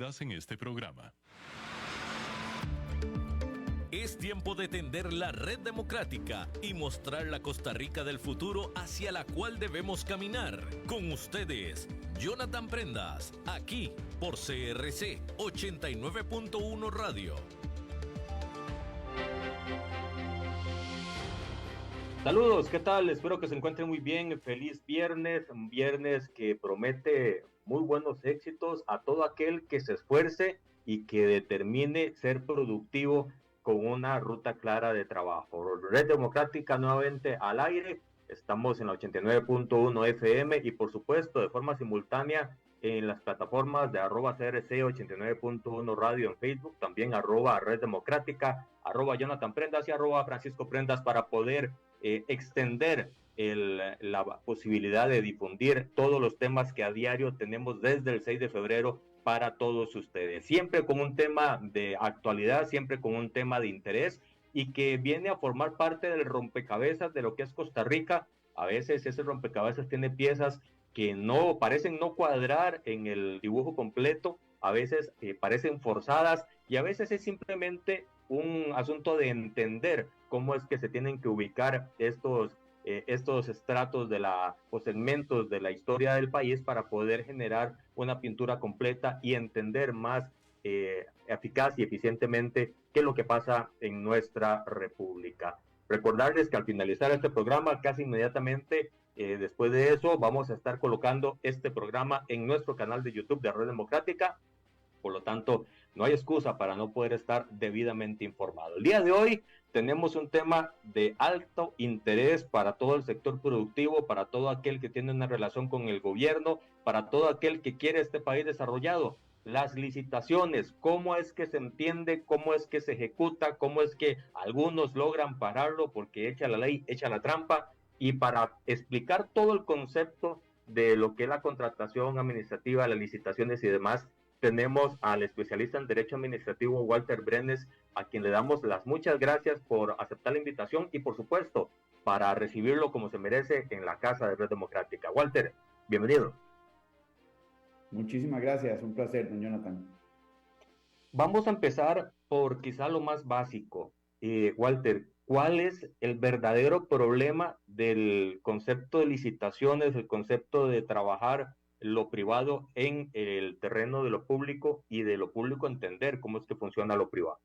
Bienvenidas en este programa. Es tiempo de tender la red democrática y mostrar la Costa Rica del futuro hacia la cual debemos caminar. Con ustedes, Jonathan Prendas, aquí por CRC 89.1 Radio. Saludos, ¿qué tal? Espero que se encuentren muy bien. Feliz viernes, un viernes que promete muy buenos éxitos a todo aquel que se esfuerce y que determine ser productivo con una ruta clara de trabajo. Red Democrática nuevamente al aire. Estamos en la 89.1 FM y por supuesto de forma simultánea en las plataformas de @CRC 89.1 Radio en Facebook, también @Red Democrática, @Jonathan Prendas y @Francisco Prendas para poder extender la posibilidad de difundir todos los temas que a diario tenemos desde el 6 de febrero para todos ustedes. Siempre con un tema de actualidad, siempre con un tema de interés y que viene a formar parte del rompecabezas de lo que es Costa Rica. A veces ese rompecabezas tiene piezas que no parecen no cuadrar en el dibujo completo, a veces parecen forzadas y a veces es simplemente un asunto de entender cómo es que se tienen que ubicar estos estratos o segmentos de la historia del país para poder generar una pintura completa y entender más eficaz y eficientemente qué es lo que pasa en nuestra república. Recordarles que al finalizar este programa, casi inmediatamente después de eso, vamos a estar colocando este programa en nuestro canal de YouTube de Red Democrática. Por lo tanto, no hay excusa para no poder estar debidamente informado. El día de hoy tenemos un tema de alto interés para todo el sector productivo, para todo aquel que tiene una relación con el gobierno, para todo aquel que quiere este país desarrollado. Las licitaciones, cómo es que se entiende, cómo es que se ejecuta, cómo es que algunos logran pararlo porque echa la ley, echa la trampa. Y para explicar todo el concepto de lo que es la contratación administrativa, las licitaciones y demás, tenemos al especialista en Derecho Administrativo Walter Brenes, a quien le damos las muchas gracias por aceptar la invitación y por supuesto para recibirlo como se merece en la casa de Red Democrática. Walter, bienvenido. Muchísimas gracias, un placer, don Jonathan. Vamos a empezar por quizá lo más básico. Walter, ¿cuál es el verdadero problema del concepto de licitaciones, el concepto de trabajar lo privado en el terreno de lo público y de lo público entender cómo es que funciona lo privado?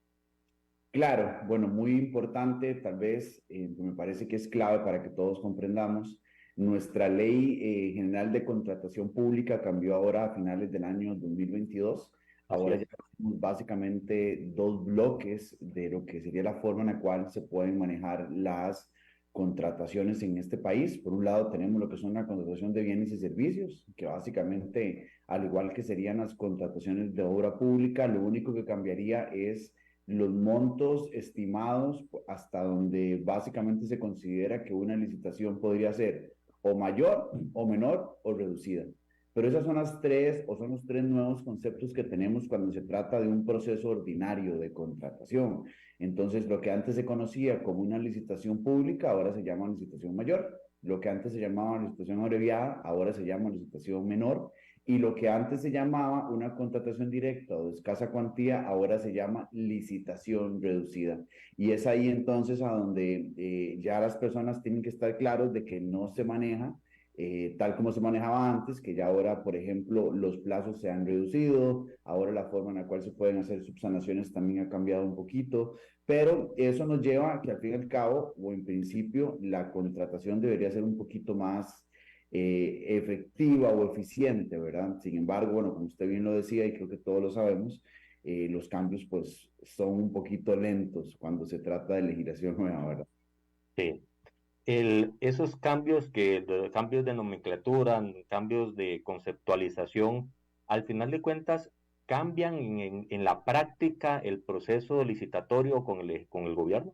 Claro, bueno, muy importante, tal vez, me parece que es clave para que todos comprendamos. Nuestra ley general de contratación pública cambió ahora a finales del año 2022. Ahora ya tenemos básicamente dos bloques de lo que sería la forma en la cual se pueden manejar las contrataciones en este país. Por un lado tenemos lo que son la contratación de bienes y servicios, que básicamente, al igual que serían las contrataciones de obra pública, lo único que cambiaría es los montos estimados hasta donde básicamente se considera que una licitación podría ser o mayor o menor o reducida. Pero esas son son los tres nuevos conceptos que tenemos cuando se trata de un proceso ordinario de contratación. Entonces, lo que antes se conocía como una licitación pública, ahora se llama licitación mayor. Lo que antes se llamaba licitación abreviada, ahora se llama licitación menor. Y lo que antes se llamaba una contratación directa o de escasa cuantía, ahora se llama licitación reducida. Y es ahí entonces a donde ya las personas tienen que estar claros de que no se maneja tal como se manejaba antes, que ya ahora, por ejemplo, los plazos se han reducido, ahora la forma en la cual se pueden hacer subsanaciones también ha cambiado un poquito, pero eso nos lleva a que al fin y al cabo, o en principio, la contratación debería ser un poquito más efectiva o eficiente, ¿verdad? Sin embargo, bueno, como usted bien lo decía y creo que todos lo sabemos, los cambios pues son un poquito lentos cuando se trata de legislación nueva, ¿verdad? Sí. Esos cambios de nomenclatura, cambios de conceptualización, al final de cuentas, cambian en la práctica el proceso licitatorio con el gobierno.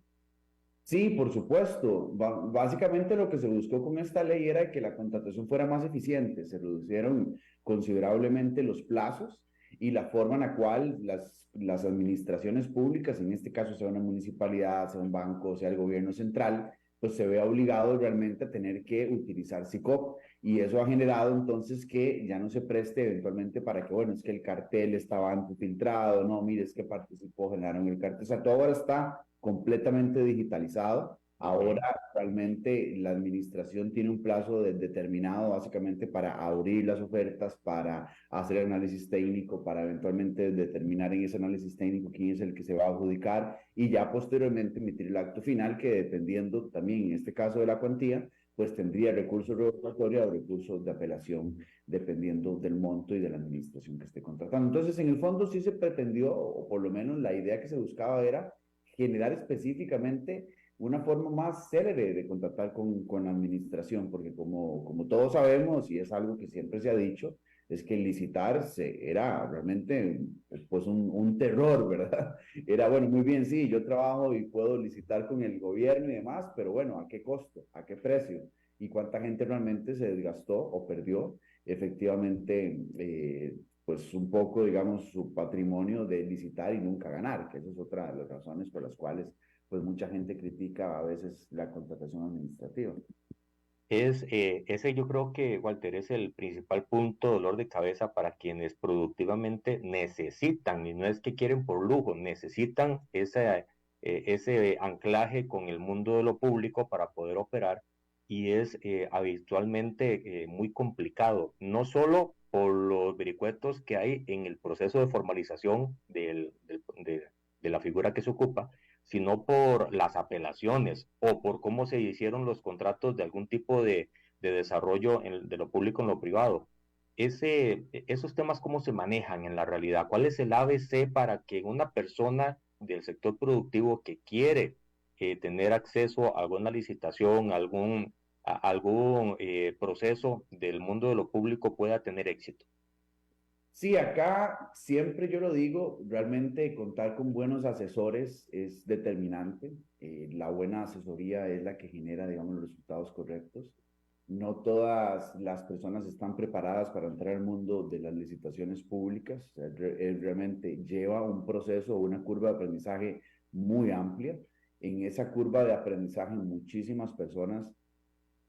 Sí, por supuesto. Básicamente lo que se buscó con esta ley era que la contratación fuera más eficiente. Se reducieron considerablemente los plazos y la forma en la cual las administraciones públicas, en este caso sea una municipalidad, sea un banco, sea el gobierno central, pues se ve obligado realmente a tener que utilizar SICOP. Y eso ha generado entonces que ya no se preste eventualmente para que, bueno, es que el cartel estaba antes filtrado, no, mire, es que participó, generaron el cartel. O sea, todo ahora está completamente digitalizado. Ahora realmente la administración tiene un plazo determinado básicamente para abrir las ofertas, para hacer el análisis técnico, para eventualmente determinar en ese análisis técnico quién es el que se va a adjudicar y ya posteriormente emitir el acto final que dependiendo también en este caso de la cuantía, pues tendría recursos revocatorios o recursos de apelación dependiendo del monto y de la administración que esté contratando. Entonces, en el fondo sí se pretendió, o por lo menos la idea que se buscaba era generar específicamente una forma más célere de contactar con la administración, porque como todos sabemos, y es algo que siempre se ha dicho, es que licitar era realmente pues un terror, ¿verdad? Era, bueno, muy bien, sí, yo trabajo y puedo licitar con el gobierno y demás, pero bueno, ¿a qué costo? ¿A qué precio? ¿Y cuánta gente realmente se desgastó o perdió efectivamente pues un poco, digamos, su patrimonio de licitar y nunca ganar, que esa es otra de las razones por las cuales pues mucha gente critica a veces la contratación administrativa. Ese yo creo que, Walter, es el principal punto de dolor de cabeza para quienes productivamente necesitan, y no es que quieren por lujo, necesitan ese anclaje con el mundo de lo público para poder operar, y es habitualmente muy complicado, no solo por los vericuetos que hay en el proceso de formalización de la figura que se ocupa, sino por las apelaciones o por cómo se hicieron los contratos de algún tipo de desarrollo de lo público en lo privado. Esos temas, ¿cómo se manejan en la realidad? ¿Cuál es el ABC para que una persona del sector productivo que quiere tener acceso a alguna licitación, algún proceso del mundo de lo público pueda tener éxito? Sí, acá siempre yo lo digo, realmente contar con buenos asesores es determinante. La buena asesoría es la que genera, digamos, los resultados correctos. No todas las personas están preparadas para entrar al mundo de las licitaciones públicas. O sea, realmente lleva un proceso, una curva de aprendizaje muy amplia. En esa curva de aprendizaje, muchísimas personas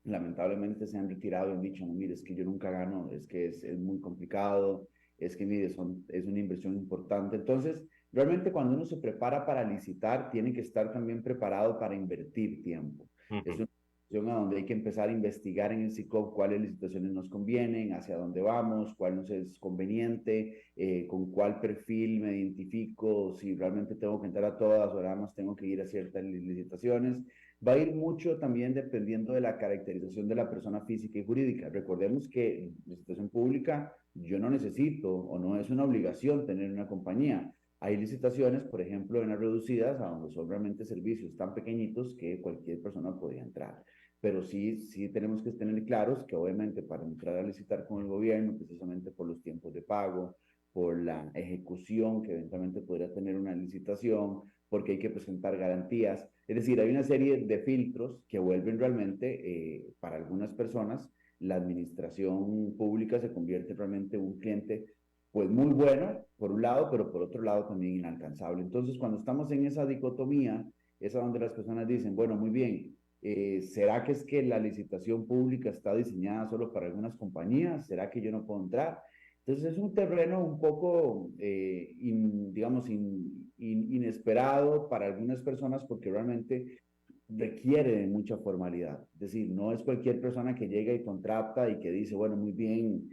lamentablemente se han retirado y han dicho, no, mire, es que yo nunca gano, es que es muy complicado, es que, mire, es una inversión importante. Entonces, realmente cuando uno se prepara para licitar, tiene que estar también preparado para invertir tiempo. Uh Es -huh. una situación a donde hay que empezar a investigar en el SICOP cuáles licitaciones nos convienen, hacia dónde vamos, cuál nos es conveniente, con cuál perfil me identifico, si realmente tengo que entrar a todas o nada más tengo que ir a ciertas licitaciones. Va a ir mucho también dependiendo de la caracterización de la persona física y jurídica. Recordemos que en licitación pública yo no necesito o no es una obligación tener una compañía. Hay licitaciones, por ejemplo, en las reducidas, a donde son realmente servicios tan pequeñitos que cualquier persona podría entrar. Pero sí tenemos que tener claros que obviamente para entrar a licitar con el gobierno, precisamente por los tiempos de pago, por la ejecución que eventualmente podría tener una licitación, porque hay que presentar garantías. Es decir, hay una serie de filtros que vuelven realmente, para algunas personas, la administración pública se convierte realmente en un cliente pues muy bueno, por un lado, pero por otro lado también inalcanzable. Entonces, cuando estamos en esa dicotomía, es donde las personas dicen, bueno, muy bien, ¿será que es que la licitación pública está diseñada solo para algunas compañías? ¿Será que yo no puedo entrar? Entonces es un terreno un poco, digamos, inesperado para algunas personas porque realmente requiere de mucha formalidad. Es decir, no es cualquier persona que llega y contrata y que dice, bueno, muy bien,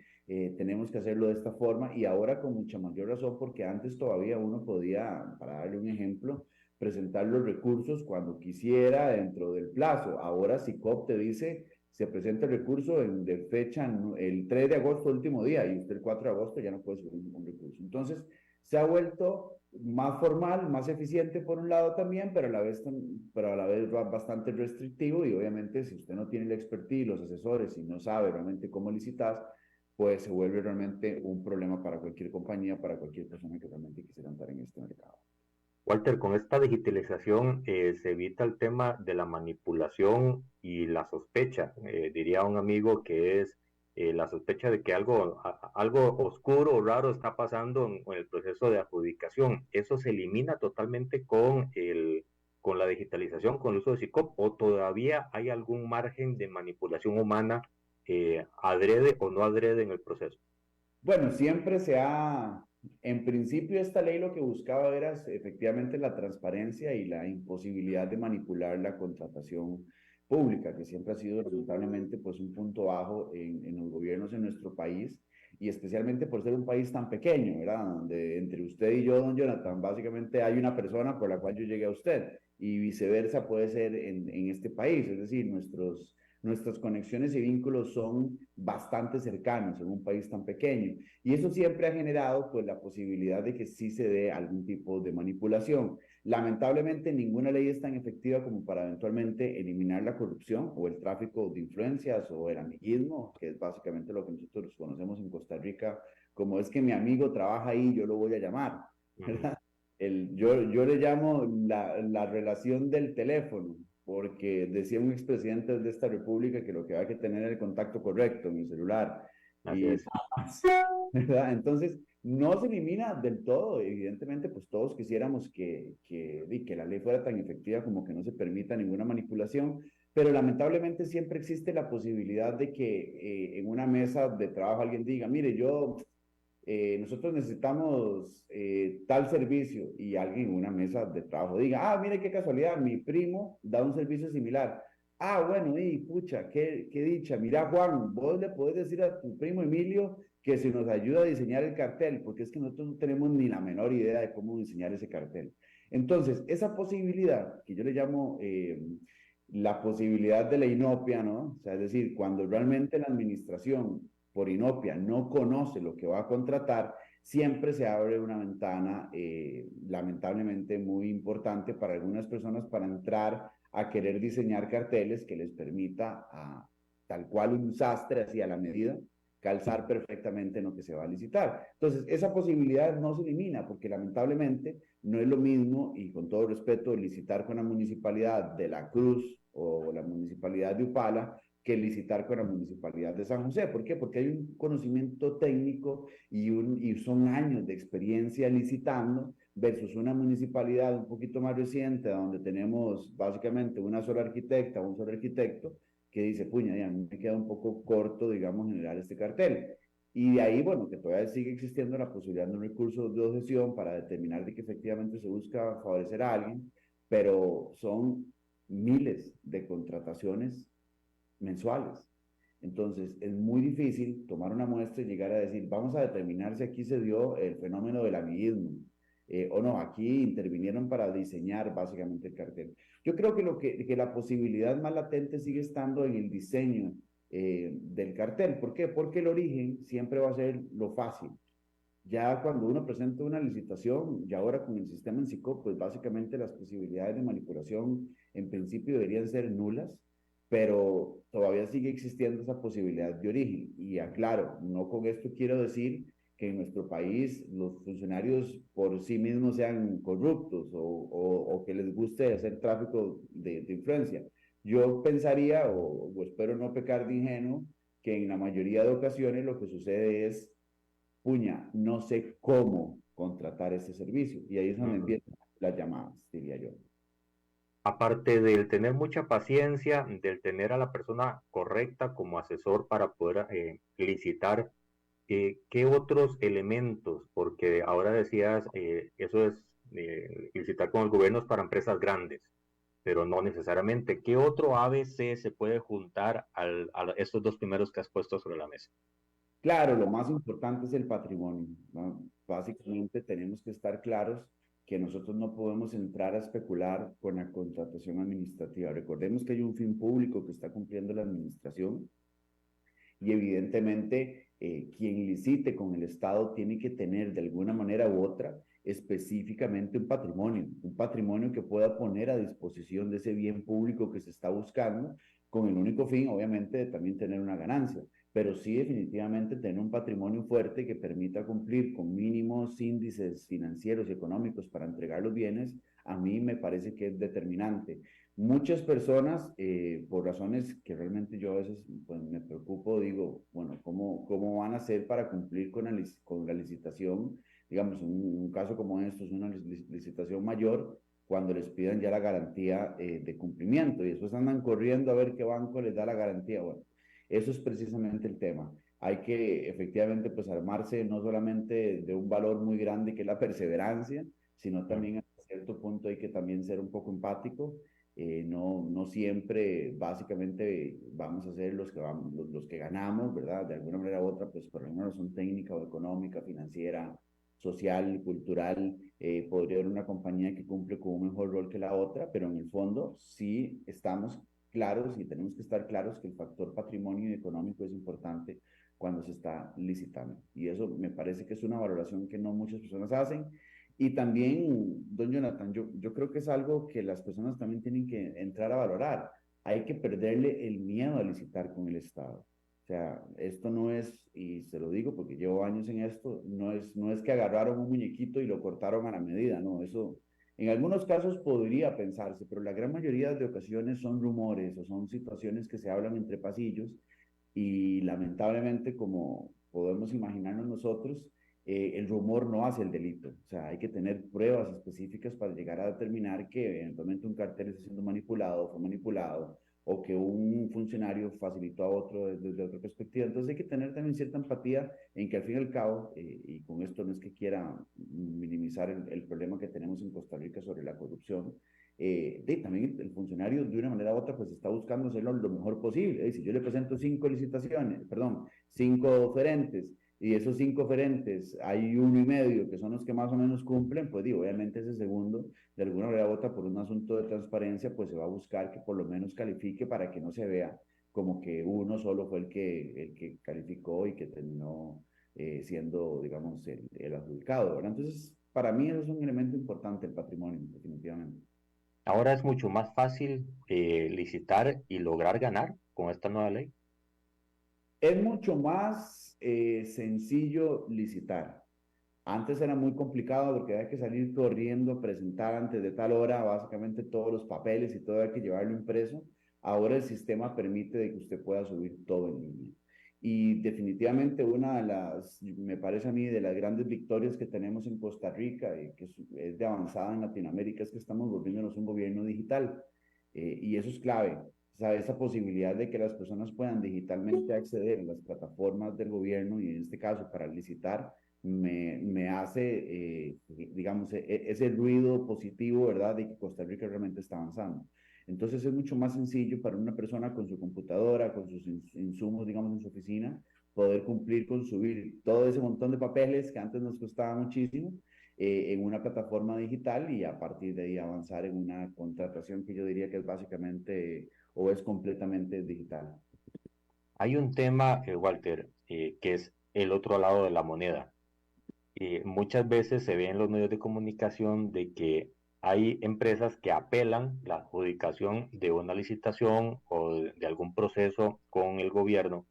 tenemos que hacerlo de esta forma y ahora con mucha mayor razón porque antes todavía uno podía, para darle un ejemplo, presentar los recursos cuando quisiera dentro del plazo. Ahora SICOP te dice, se presenta el recurso de fecha el 3 de agosto, último día, y usted el 4 de agosto ya no puede subir un recurso. Entonces, se ha vuelto más formal, más eficiente por un lado también, pero a la vez bastante restrictivo y obviamente si usted no tiene el expertise, los asesores y no sabe realmente cómo licitar, pues se vuelve realmente un problema para cualquier compañía, para cualquier persona que realmente quisiera entrar en este mercado. Walter, con esta digitalización se evita el tema de la manipulación y la sospecha. Diría un amigo que es la sospecha de que algo oscuro o raro está pasando en el proceso de adjudicación. ¿Eso se elimina totalmente con la digitalización, con el uso de SICOP, o todavía hay algún margen de manipulación humana adrede o no adrede en el proceso. Bueno, en principio esta ley lo que buscaba era efectivamente la transparencia y la imposibilidad de manipular la contratación pública, que siempre ha sido lamentablemente pues un punto bajo en los gobiernos en nuestro país, y especialmente por ser un país tan pequeño, ¿verdad? Donde entre usted y yo, don Jonathan, básicamente hay una persona por la cual yo llegué a usted, y viceversa puede ser en este país, es decir, nuestras conexiones y vínculos son bastante cercanos en un país tan pequeño. Y eso siempre ha generado pues la posibilidad de que sí se dé algún tipo de manipulación. Lamentablemente ninguna ley es tan efectiva como para eventualmente eliminar la corrupción o el tráfico de influencias o el amiguismo, que es básicamente lo que nosotros conocemos en Costa Rica como es que mi amigo trabaja ahí, yo lo voy a llamar, ¿verdad? Yo le llamo la relación del teléfono, porque decía un expresidente de esta república que lo que hay que tener es el contacto correcto en el celular. Así Y es. ¿verdad? Entonces, no se elimina del todo. Evidentemente, pues todos quisiéramos que la ley fuera tan efectiva como que no se permita ninguna manipulación, pero lamentablemente siempre existe la posibilidad de que en una mesa de trabajo alguien diga, mire, nosotros necesitamos tal servicio y alguien en una mesa de trabajo diga, mire qué casualidad, mi primo da un servicio similar. Bueno, y pucha, qué dicha. Mira, Juan, vos le podés decir a tu primo Emilio que se nos ayuda a diseñar el cartel, porque es que nosotros no tenemos ni la menor idea de cómo diseñar ese cartel. Entonces, esa posibilidad, que yo le llamo la posibilidad de la inopia, ¿no? O sea, es decir, cuando realmente la administración por inopia no conoce lo que va a contratar, siempre se abre una ventana lamentablemente muy importante para algunas personas para entrar a querer diseñar carteles que les permita tal cual un sastre así a la medida calzar perfectamente en lo que se va a licitar. Entonces, esa posibilidad no se elimina porque lamentablemente no es lo mismo, y con todo respeto, licitar con la municipalidad de La Cruz o la municipalidad de Upala que licitar con la municipalidad de San José. ¿Por qué? Porque hay un conocimiento técnico y son años de experiencia licitando versus una municipalidad un poquito más reciente donde tenemos básicamente una sola arquitecta, un solo arquitecto que dice, puña, ya me queda un poco corto, digamos, generar este cartel. Y de ahí, bueno, que todavía sigue existiendo la posibilidad de un recurso de objeción para determinar de que efectivamente se busca favorecer a alguien, pero son miles de contrataciones mensuales. Entonces, es muy difícil tomar una muestra y llegar a decir, vamos a determinar si aquí se dio el fenómeno del amiguismo, o no, aquí intervinieron para diseñar básicamente el cartel. Yo creo que la posibilidad más latente sigue estando en el diseño del cartel. ¿Por qué? Porque el origen siempre va a ser lo fácil. Ya cuando uno presenta una licitación, y ahora con el sistema en SICOP, pues básicamente las posibilidades de manipulación en principio deberían ser nulas, pero todavía sigue existiendo esa posibilidad de origen. Y aclaro, no con esto quiero decir que en nuestro país los funcionarios por sí mismos sean corruptos o que les guste hacer tráfico de influencia. Yo pensaría, o espero no pecar de ingenuo, que en la mayoría de ocasiones lo que sucede es puña, no sé cómo contratar ese servicio. Y ahí es donde empiezan las llamadas, diría yo. Aparte del tener mucha paciencia, del tener a la persona correcta como asesor para poder licitar, ¿qué otros elementos? Porque ahora decías, eso es licitar con el gobierno es para empresas grandes, pero no necesariamente. ¿Qué otro ABC se puede juntar a estos dos primeros que has puesto sobre la mesa? Claro, lo más importante es el patrimonio, ¿no? Básicamente tenemos que estar claros que nosotros no podemos entrar a especular con la contratación administrativa. Recordemos que hay un fin público que está cumpliendo la administración y evidentemente quien licite con el Estado tiene que tener de alguna manera u otra específicamente un patrimonio que pueda poner a disposición de ese bien público que se está buscando, con el único fin, obviamente, de también tener una ganancia, pero sí definitivamente tener un patrimonio fuerte que permita cumplir con mínimos índices financieros y económicos para entregar los bienes, a mí me parece que es determinante. Muchas personas, por razones que realmente yo a veces pues, me preocupo, digo, bueno, ¿cómo van a hacer para cumplir con la licitación? Digamos, un caso como esto es una licitación mayor cuando les pidan ya la garantía de cumplimiento y después andan corriendo a ver qué banco les da la garantía. Bueno, Eso es precisamente el tema. Hay que efectivamente pues armarse no solamente de un valor muy grande que es la perseverancia, sino también a cierto punto hay que también ser un poco empático. No siempre básicamente vamos a ser los que ganamos, ¿verdad? De alguna manera u otra, pues por alguna razón técnica o económica, financiera, social, cultural, podría haber una compañía que cumple con un mejor rol que la otra, pero en el fondo sí estamos claros y tenemos que estar claros que el factor patrimonio económico es importante cuando se está licitando. Y eso me parece que es una valoración que no muchas personas hacen. Y también, don Jonathan, yo creo que es algo que las personas también tienen que entrar a valorar. Hay que perderle el miedo a licitar con el Estado. O sea, esto no es, y se lo digo porque llevo años en esto, no es que agarraron un muñequito y lo cortaron a la medida, no, eso en algunos casos podría pensarse, pero la gran mayoría de ocasiones son rumores o son situaciones que se hablan entre pasillos y lamentablemente, como podemos imaginarnos nosotros, el rumor no hace el delito. O sea, hay que tener pruebas específicas para llegar a determinar que eventualmente un cartel está siendo manipulado, fue manipulado, o que un funcionario facilitó a otro desde otra perspectiva. Entonces hay que tener también cierta empatía en que al fin y al cabo, y con esto no es que quiera minimizar el problema que tenemos en Costa Rica sobre la corrupción, también el funcionario de una manera u otra pues está buscando hacerlo lo mejor posible. Si yo le presento 5 licitaciones, perdón, 5 oferentes, y de esos 5 oferentes hay uno y medio que son los que más o menos cumplen, pues digo, obviamente ese segundo, de alguna manera u otra, por un asunto de transparencia, pues se va a buscar que por lo menos califique para que no se vea como que uno solo fue el que calificó y que terminó siendo, digamos, el adjudicado, ¿verdad? Entonces, para mí eso es un elemento importante, el patrimonio, definitivamente. Ahora es mucho más fácil licitar y lograr ganar con esta nueva ley. Es mucho más sencillo licitar. Antes era muy complicado porque había que salir corriendo, presentar antes de tal hora básicamente todos los papeles y todo hay que llevarlo impreso. Ahora el sistema permite de que usted pueda subir todo en línea. Y definitivamente una de las, me parece a mí, de las grandes victorias que tenemos en Costa Rica y que es de avanzada en Latinoamérica es que estamos volviéndonos un gobierno digital. Y eso es clave. O sea, esa posibilidad de que las personas puedan digitalmente acceder a las plataformas del gobierno y en este caso para licitar me hace, digamos, ese ruido positivo, ¿verdad? De que Costa Rica realmente está avanzando. Entonces es mucho más sencillo para una persona con su computadora, con sus insumos, digamos, en su oficina, poder cumplir con subir todo ese montón de papeles que antes nos costaba muchísimo en una plataforma digital y a partir de ahí avanzar en una contratación que yo diría que es básicamente o es completamente digital. Hay un tema, Walter, que es el otro lado de la moneda. Muchas veces se ve en los medios de comunicación de que hay empresas que apelan la adjudicación de una licitación o de algún proceso con el gobierno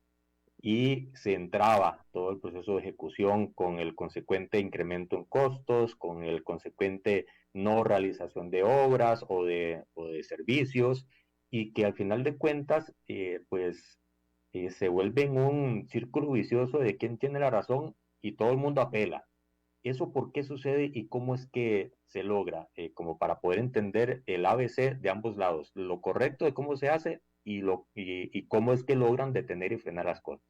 y se entraba todo el proceso de ejecución con el consecuente incremento en costos, con el consecuente no realización de obras o de servicios y que al final de cuentas se vuelve en un círculo vicioso de quién tiene la razón y todo el mundo apela. ¿Eso por qué sucede y cómo es que se logra? Como para poder entender el ABC de ambos lados, lo correcto de cómo se hace y cómo es que logran detener y frenar las cosas.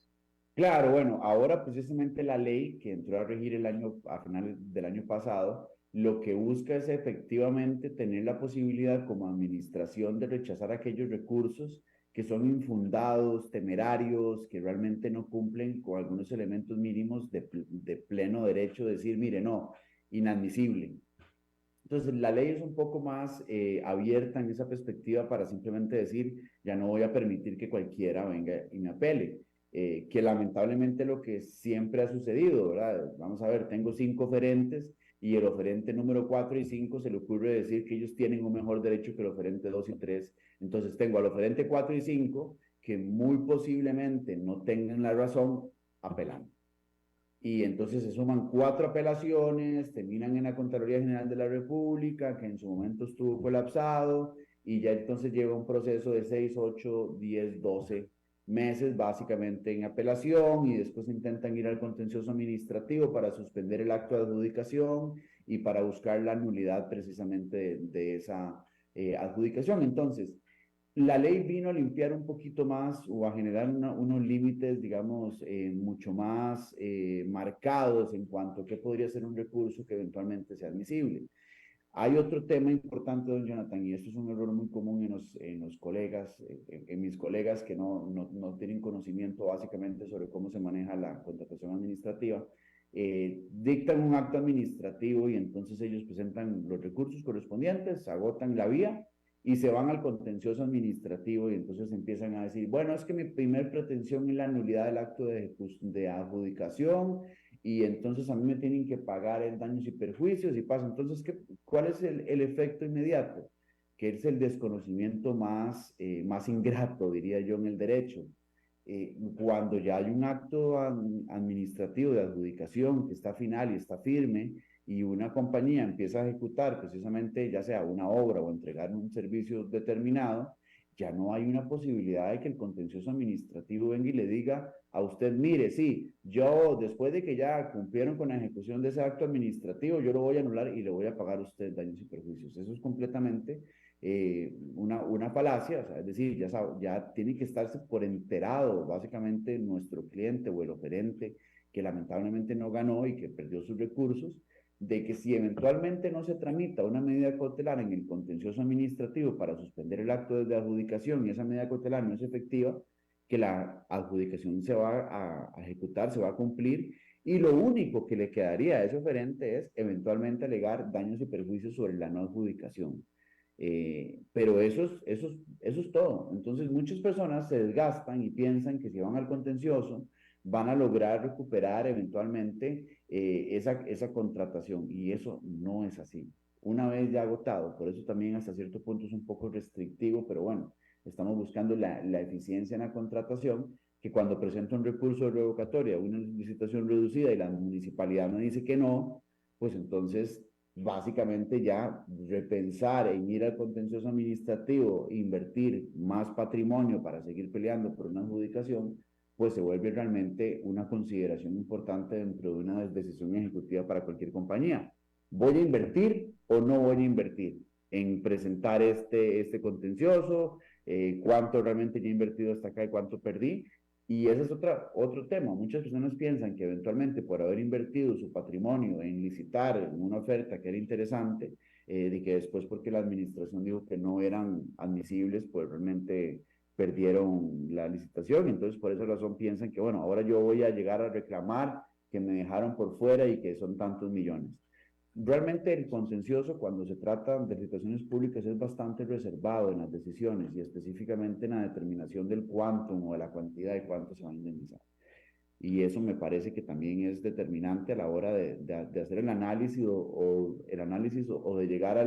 Claro, bueno, ahora precisamente la ley que entró a regir a finales del año pasado, lo que busca es efectivamente tener la posibilidad como administración de rechazar aquellos recursos que son infundados, temerarios, que realmente no cumplen con algunos elementos mínimos de pleno derecho, decir, mire, no, inadmisible. Entonces, la ley es un poco más abierta en esa perspectiva para simplemente decir, ya no voy a permitir que cualquiera venga y me apele. Que lamentablemente lo que siempre ha sucedido, ¿verdad? Vamos a ver, tengo 5 oferentes y el oferente número 4 y 5 se le ocurre decir que ellos tienen un mejor derecho que el oferente 2 y 3. Entonces tengo al oferente 4 y 5 que muy posiblemente no tengan la razón apelando. Y entonces se suman 4 apelaciones, terminan en la Contraloría General de la República, que en su momento estuvo colapsado, y ya entonces lleva un proceso de 6, 8, 10, 12 meses básicamente en apelación y después intentan ir al contencioso administrativo para suspender el acto de adjudicación y para buscar la nulidad precisamente de esa adjudicación. Entonces, La ley vino a limpiar un poquito más o a generar unos límites, digamos, mucho más marcados en cuanto a qué podría ser un recurso que eventualmente sea admisible. Hay otro tema importante, don Jonathan, y esto es un error muy común en los colegas, en mis colegas que no tienen conocimiento básicamente sobre cómo se maneja la contratación administrativa. Dictan un acto administrativo y entonces ellos presentan los recursos correspondientes, agotan la vía y se van al contencioso administrativo y entonces empiezan a decir, bueno, es que mi primer pretensión es la nulidad del acto de adjudicación y entonces a mí me tienen que pagar en daños y perjuicios y pasa. Entonces, ¿cuál es el efecto inmediato? Que es el desconocimiento más ingrato, diría yo, en el derecho. Cuando ya hay un acto administrativo de adjudicación que está final y está firme y una compañía empieza a ejecutar precisamente ya sea una obra o entregar un servicio determinado, ya no hay una posibilidad de que el contencioso administrativo venga y le diga a usted, mire, sí, yo después de que ya cumplieron con la ejecución de ese acto administrativo, yo lo voy a anular y le voy a pagar a usted daños y perjuicios. Eso es completamente una falacia, o sea, es decir, ya tiene que estarse por enterado, básicamente, nuestro cliente o el oferente que lamentablemente no ganó y que perdió sus recursos, de que si eventualmente no se tramita una medida cautelar en el contencioso administrativo para suspender el acto de adjudicación y esa medida cautelar no es efectiva, que la adjudicación se va a ejecutar, se va a cumplir y lo único que le quedaría a ese oferente es eventualmente alegar daños y perjuicios sobre la no adjudicación. Pero eso es todo. Entonces muchas personas se desgastan y piensan que si van al contencioso van a lograr recuperar eventualmente esa contratación y eso no es así. Una vez ya agotado, por eso también hasta cierto punto es un poco restrictivo, pero bueno, estamos buscando la eficiencia en la contratación, que cuando presenta un recurso de revocatoria, una licitación reducida y la municipalidad me dice que no, pues entonces básicamente ya repensar en ir al contencioso administrativo, invertir más patrimonio para seguir peleando por una adjudicación, pues se vuelve realmente una consideración importante dentro de una decisión ejecutiva para cualquier compañía. ¿Voy a invertir o no voy a invertir en presentar este contencioso? ¿Cuánto realmente ya he invertido hasta acá y cuánto perdí? Y ese es otro tema. Muchas personas piensan que eventualmente por haber invertido su patrimonio en licitar en una oferta que era interesante, de que después porque la administración dijo que no eran admisibles, pues realmente perdieron la licitación. Entonces por esa razón piensan que, bueno, ahora yo voy a llegar a reclamar que me dejaron por fuera y que son tantos millones. Realmente el contencioso cuando se trata de licitaciones públicas es bastante reservado en las decisiones y específicamente en la determinación del cuántum o de la cantidad de cuánto se va a indemnizar. Y eso me parece que también es determinante a la hora de hacer el análisis o de llegar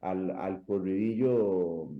al corridillo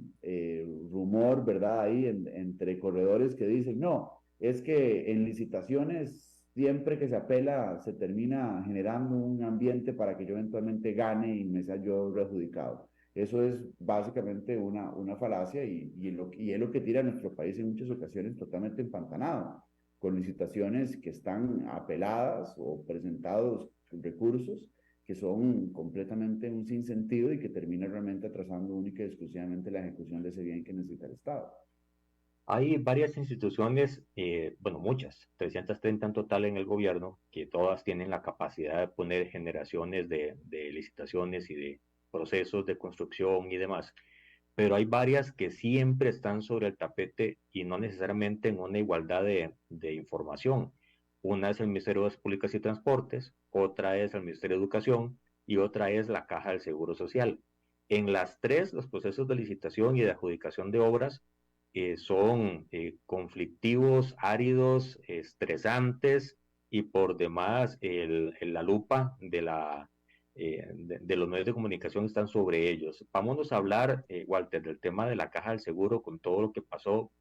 rumor, ¿verdad? Ahí entre corredores que dicen, no, es que en licitaciones siempre que se apela se termina generando un ambiente para que yo eventualmente gane y me sea yo adjudicado. Eso es básicamente una falacia y es lo que tira a nuestro país en muchas ocasiones totalmente empantanado con licitaciones que están apeladas o presentados recursos que son completamente un sinsentido y que termina realmente atrasando única y exclusivamente la ejecución de ese bien que necesita el Estado. Hay varias instituciones, bueno, muchas, 330 en total en el gobierno, que todas tienen la capacidad de poner generaciones de licitaciones y de procesos de construcción y demás, pero hay varias que siempre están sobre el tapete y no necesariamente en una igualdad de información. Una es el Ministerio de Obras Públicas y Transportes, otra es el Ministerio de Educación y otra es la Caja del Seguro Social. En las tres, los procesos de licitación y de adjudicación de obras son conflictivos, áridos, estresantes y por demás la lupa de los medios de comunicación están sobre ellos. Vámonos a hablar, Walter, del tema de la caja del seguro con todo lo que pasó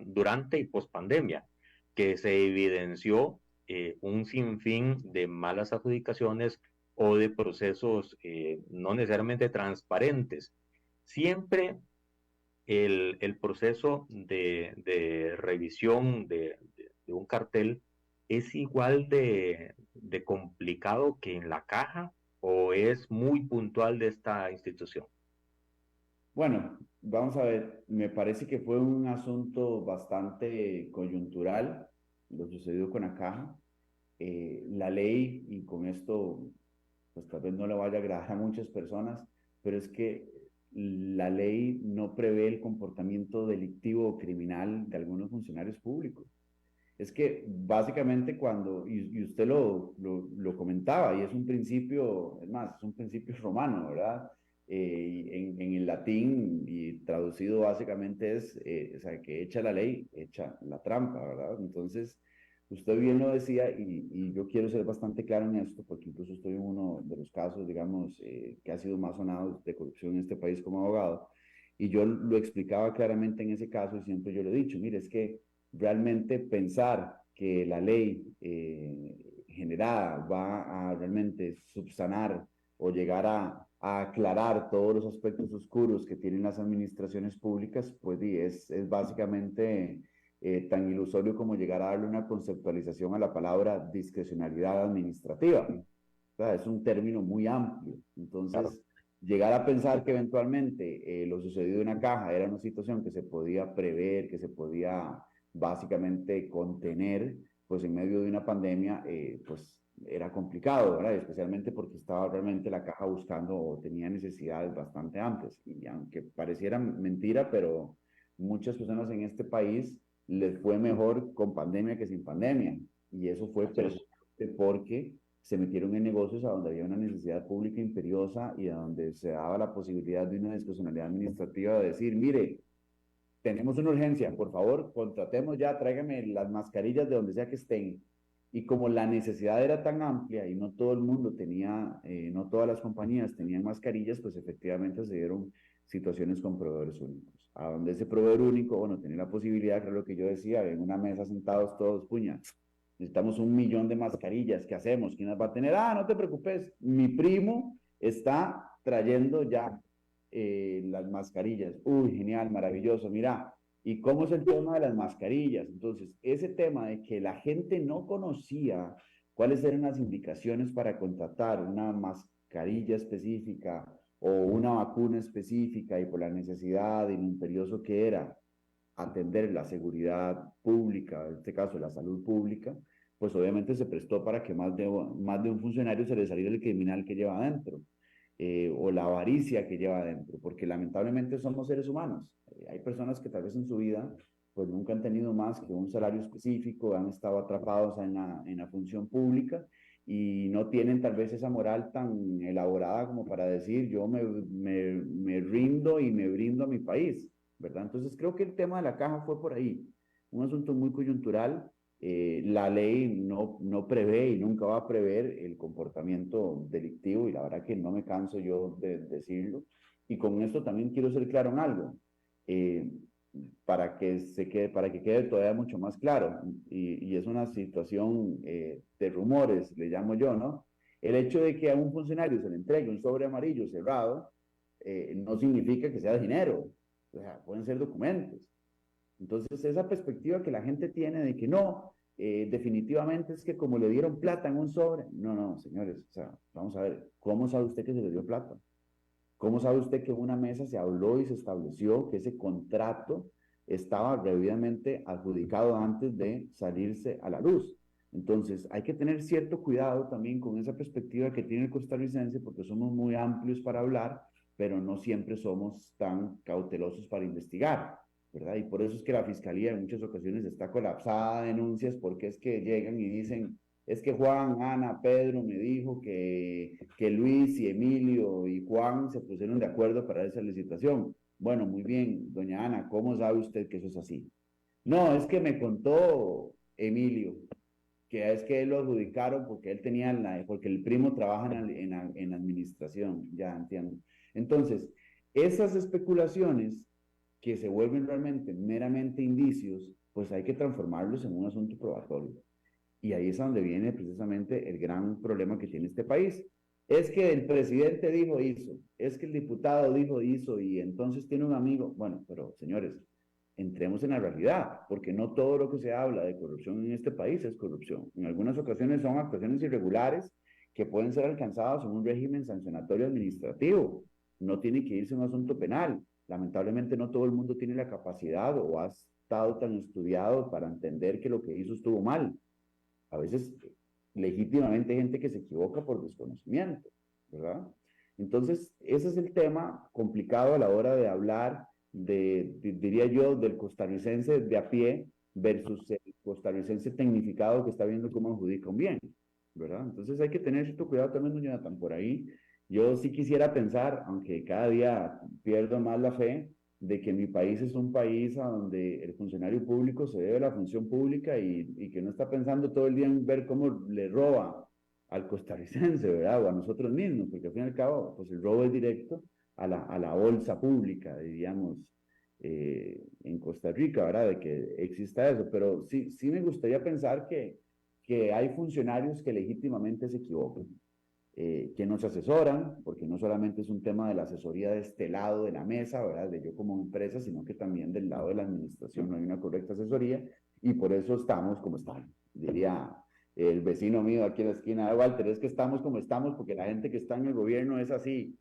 durante y post pandemia, que se evidenció un sinfín de malas adjudicaciones o de procesos no necesariamente transparentes. Siempre el proceso de revisión de un cartel es igual de complicado que en la caja o es muy puntual de esta institución. Bueno, vamos a ver, me parece que fue un asunto bastante coyuntural lo sucedido con la caja. La ley, y con esto, pues tal vez no le vaya a agradar a muchas personas, pero es que la ley no prevé el comportamiento delictivo o criminal de algunos funcionarios públicos. Es que básicamente cuando, y usted lo comentaba, y es un principio, es más, es un principio romano, ¿verdad? En el latín y traducido básicamente es, o sea, que echa la ley, echa la trampa, ¿verdad? Entonces, usted bien lo decía, y yo quiero ser bastante claro en esto, porque incluso estoy en uno de los casos, digamos, que ha sido más sonado de corrupción en este país como abogado, y yo lo explicaba claramente en ese caso, y siempre yo lo he dicho, mire, es que realmente pensar que la ley generada va a realmente subsanar o llegar a aclarar todos los aspectos oscuros que tienen las administraciones públicas, pues es básicamente tan ilusorio como llegar a darle una conceptualización a la palabra discrecionalidad administrativa. O sea, es un término muy amplio. Claro. Entonces, llegar a pensar que eventualmente lo sucedido en la caja era una situación que se podía prever, que se podía básicamente contener, pues en medio de una pandemia, pues era complicado, ¿verdad? Especialmente porque estaba realmente la caja buscando o tenía necesidades bastante amplias. Y aunque pareciera mentira, pero muchas personas en este país les fue mejor con pandemia que sin pandemia. Y eso fue Así es. precisamente porque se metieron en negocios a donde había una necesidad pública imperiosa y a donde se daba la posibilidad de una discrecionalidad administrativa de decir, mire, tenemos una urgencia, por favor, contratemos ya, tráigame las mascarillas de donde sea que estén. Y como la necesidad era tan amplia y no todo el mundo tenía, no todas las compañías tenían mascarillas, pues efectivamente se dieron situaciones con proveedores únicos. A donde ese proveedor único, bueno, tenía la posibilidad, creo lo que yo decía, en una mesa sentados todos, puña, necesitamos 1 millón de mascarillas, ¿qué hacemos? ¿Quién las va a tener? Ah, no te preocupes, mi primo está trayendo ya las mascarillas. Uy, genial, maravilloso. Mira, ¿y cómo es el tema de las mascarillas? Entonces, ese tema de que la gente no conocía cuáles eran las indicaciones para contratar una mascarilla específica o una vacuna específica y por la necesidad y lo imperioso que era atender la seguridad pública, en este caso la salud pública, pues obviamente se prestó para que más de un funcionario se le saliera el criminal que lleva adentro o la avaricia que lleva adentro, porque lamentablemente somos seres humanos. Hay personas que tal vez en su vida pues nunca han tenido más que un salario específico, han estado atrapados en la función pública y no tienen tal vez esa moral tan elaborada como para decir yo me rindo y me brindo a mi país, ¿verdad? Entonces creo que el tema de la caja fue por ahí, un asunto muy coyuntural. La ley no prevé y nunca va a prever el comportamiento delictivo y la verdad que no me canso yo de decirlo. Y con esto también quiero ser claro en algo, eh, para que quede todavía mucho más claro. Y es una situación de rumores, le llamo yo, ¿no? El hecho de que a un funcionario se le entregue un sobre amarillo cerrado no significa que sea dinero, o sea, pueden ser documentos. Entonces, esa perspectiva que la gente tiene de que no, definitivamente es que como le dieron plata en un sobre, no, no, señores, o sea, vamos a ver, ¿cómo sabe usted que se le dio plata? ¿Cómo sabe usted que en una mesa se habló y se estableció que ese contrato estaba debidamente adjudicado antes de salirse a la luz? Entonces, hay que tener cierto cuidado también con esa perspectiva que tiene el costarricense, porque somos muy amplios para hablar, pero no siempre somos tan cautelosos para investigar, ¿verdad? Y por eso es que la fiscalía en muchas ocasiones está colapsada de denuncias, porque es que llegan y dicen, es que Juan, Ana, Pedro me dijo que Luis y Emilio y Juan se pusieron de acuerdo para esa licitación. Bueno, muy bien, doña Ana, ¿cómo sabe usted que eso es así? No, es que me contó Emilio, que es que él lo adjudicaron porque él tenía porque el primo trabaja en la administración, ya entiendo. Entonces, esas especulaciones que se vuelven realmente meramente indicios, pues hay que transformarlos en un asunto probatorio. Y ahí es donde viene precisamente el gran problema que tiene este país. Es que el presidente dijo hizo, es que el diputado dijo hizo y entonces tiene un amigo. Bueno, pero señores, entremos en la realidad, porque no todo lo que se habla de corrupción en este país es corrupción. En algunas ocasiones son actuaciones irregulares que pueden ser alcanzadas en un régimen sancionatorio administrativo. No tiene que irse a un asunto penal. Lamentablemente no todo el mundo tiene la capacidad o ha estado tan estudiado para entender que lo que hizo estuvo mal. A veces, legítimamente, hay gente que se equivoca por desconocimiento, ¿verdad? Entonces, ese es el tema complicado a la hora de hablar diría yo, del costarricense de a pie versus el costarricense tecnificado que está viendo cómo adjudica un bien, ¿verdad? Entonces hay que tener cierto cuidado también, doña Jonathan, por ahí. Yo sí quisiera pensar, aunque cada día pierdo más la fe, de que mi país es un país a donde el funcionario público se debe a la función pública y que no está pensando todo el día en ver cómo le roba al costarricense, ¿verdad? O a nosotros mismos, porque al fin y al cabo, pues el robo es directo a la bolsa pública, diríamos, en Costa Rica, ¿verdad? De que exista eso, pero sí, sí me gustaría pensar que hay funcionarios que legítimamente se equivocan, que nos asesoran, porque no solamente es un tema de la asesoría de este lado de la mesa, ¿verdad? De yo como empresa, sino que también del lado de la administración no hay una correcta asesoría y por eso estamos como estamos. Diría el vecino mío aquí en la esquina, Walter, es que estamos como estamos porque la gente que está en el gobierno es así,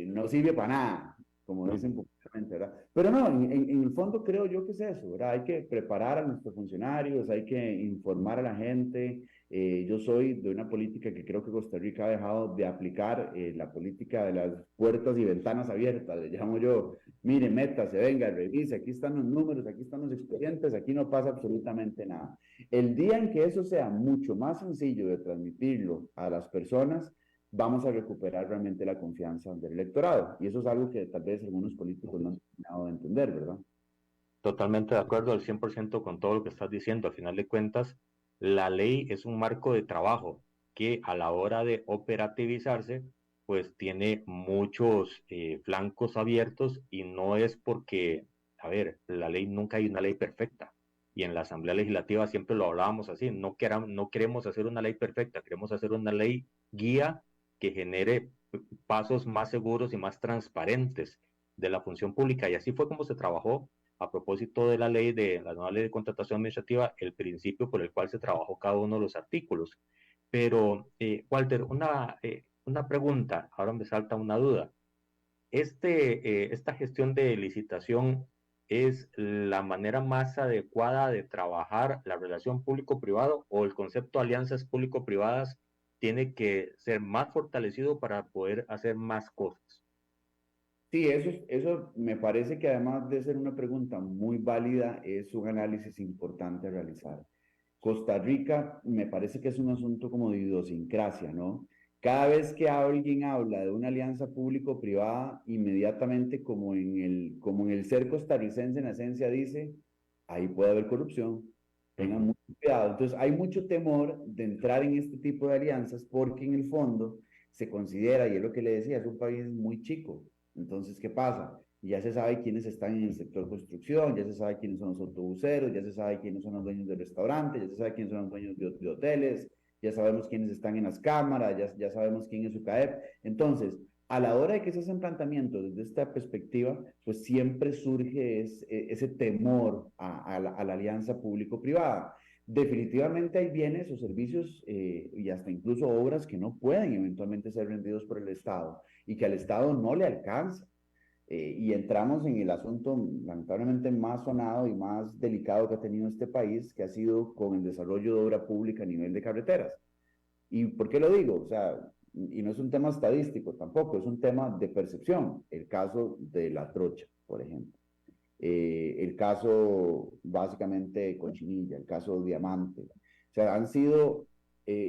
no sirve para nada, como dicen popularmente, ¿verdad? Pero no, en el fondo creo yo que es eso, ¿verdad? Hay que preparar a nuestros funcionarios, hay que informar a la gente, yo soy de una política que creo que Costa Rica ha dejado de aplicar, la política de las puertas y ventanas abiertas, le llamo yo, mire, métase, venga, revise, aquí están los números, aquí están los expedientes, aquí no pasa absolutamente nada. El día en que eso sea mucho más sencillo de transmitirlo a las personas, vamos a recuperar realmente la confianza del electorado. Y eso es algo que tal vez algunos políticos no han terminado de entender, ¿verdad? Totalmente de acuerdo al 100% con todo lo que estás diciendo. Al final de cuentas, la ley es un marco de trabajo que a la hora de operativizarse, pues tiene muchos flancos abiertos y no es porque, a ver, la ley nunca hay una ley perfecta. Y en la Asamblea Legislativa siempre lo hablábamos así, no queremos hacer una ley perfecta, queremos hacer una ley guía que genere pasos más seguros y más transparentes de la función pública. Y así fue como se trabajó a propósito de la ley de la nueva ley de contratación administrativa, el principio por el cual se trabajó cada uno de los artículos. Pero, Walter, una pregunta, ahora me salta una duda. Esta gestión de licitación es la manera más adecuada de trabajar la relación público-privado o el concepto de alianzas público-privadas tiene que ser más fortalecido para poder hacer más cosas? Sí, eso me parece que además de ser una pregunta muy válida, es un análisis importante a realizar. Costa Rica me parece que es un asunto como de idiosincrasia, ¿no? Cada vez que alguien habla de una alianza público-privada, inmediatamente como en el ser costarricense en esencia dice, ahí puede haber corrupción, Uh tengan -huh. mucho cuidado. Entonces hay mucho temor de entrar en este tipo de alianzas porque en el fondo se considera, y es lo que le decía, es un país muy chico. Entonces, ¿qué pasa? Ya se sabe quiénes están en el sector construcción, ya se sabe quiénes son los autobuseros, ya se sabe quiénes son los dueños de restaurantes, ya se sabe quiénes son los dueños de hoteles, ya sabemos quiénes están en las cámaras, ya sabemos quién es su CAEP. Entonces, a la hora de que se hacen planteamientos desde esta perspectiva, pues siempre surge ese temor a la alianza público-privada. Definitivamente hay bienes o servicios y hasta incluso obras que no pueden eventualmente ser vendidos por el Estado y que al Estado no le alcanza. Y entramos en el asunto lamentablemente más sonado y más delicado que ha tenido este país, que ha sido con el desarrollo de obra pública a nivel de carreteras. ¿Y por qué lo digo? O sea, y no es un tema estadístico tampoco, es un tema de percepción. El caso de La Trocha, por ejemplo. El caso básicamente Cochinilla, el caso Diamante. O sea, han sido